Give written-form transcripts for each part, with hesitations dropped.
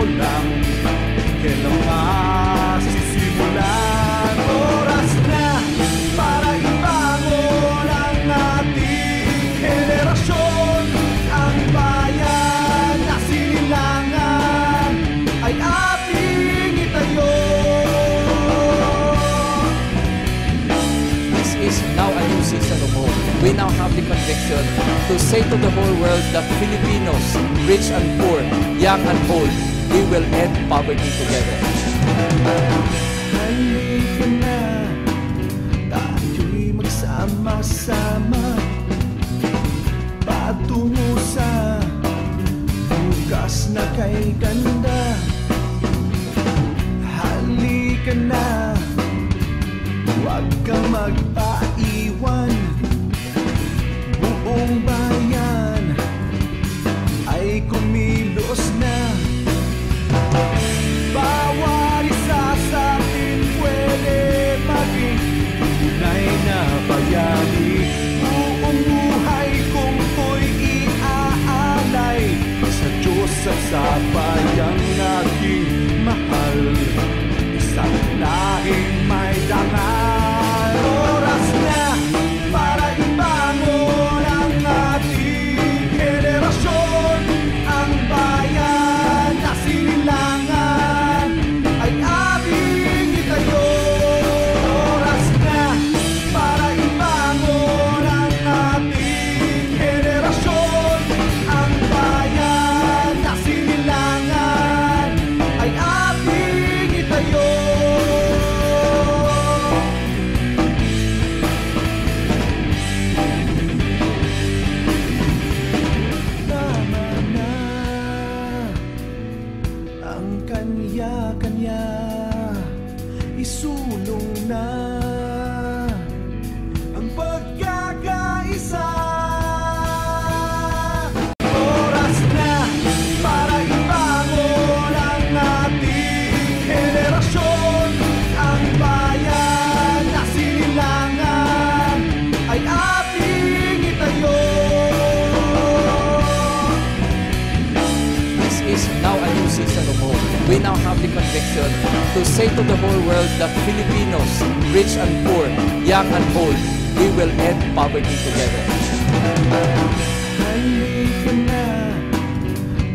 lang kailan masisimulan. Oras na para ibangon ang ating henerasyon. Ang bayan na sinilangan ay ating itayo. This is now a new season of hope. We now have the conviction to say to the whole world that Filipinos, rich and poor, young and old, we will end poverty together. Halika na, tayo'y magsama-sama patungo sa bukas na kay ganda. Halika na, huwag kang magpaiwan. Buong bayan ay kumilos na. Bawat isa sa atin pwede maging tunay na bayani. Buong buhay kong ko'y iaalay sa Diyos at sa bayang aking mahal. Isang lahing may dangal. Oras na para ibangon ang ating henerasyon. Ang bayan na sinilangan ay ating itayo. Oras na para ibangon ang ating henerasyon. Ang bayan na sinilangan ay ating itayo. Tama na ang kanya-kanya, isulong na ang pagkakaisa. Oras na para ibangon ang ating henerasyon. Ang bayan na sinilangan ay ating itayo. This is now a new season of hope. We now have the conviction to say to the whole world that Filipinos, rich and poor, young and old, we will end poverty together. Halika na,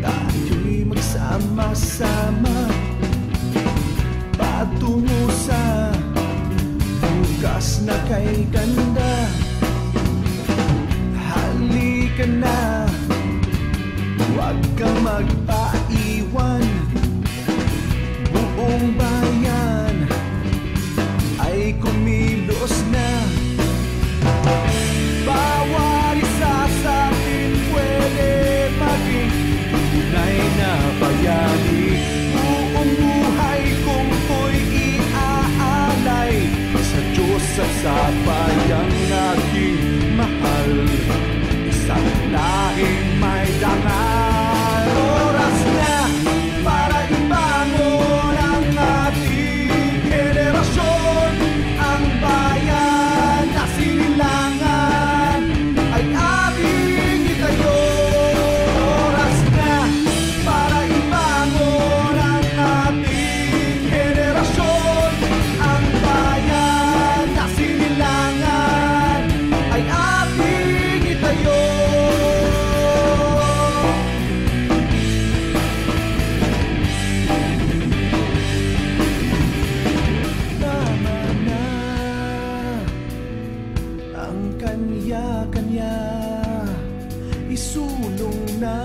tayo'y magsama-sama patungo sa bukas na kay ganda. Halika na, huwag kang magpaiwan. Buong bayan ay kumilos na. Bawat isa sa atin pwede maging tunay na bayani. Buong buhay kong ko'y iaalay sa Diyos at sa bayang aking mahal. Isang lahing may dangal. Oras na para ibangon ang ating henerasyon. Ang bayan na sinilangan ay ating itayo. Oras na para ibangon ang ating henerasyon. Ang bayan na sinilangan ay ating itayo. Tama na ang kanya-kanya, isulong na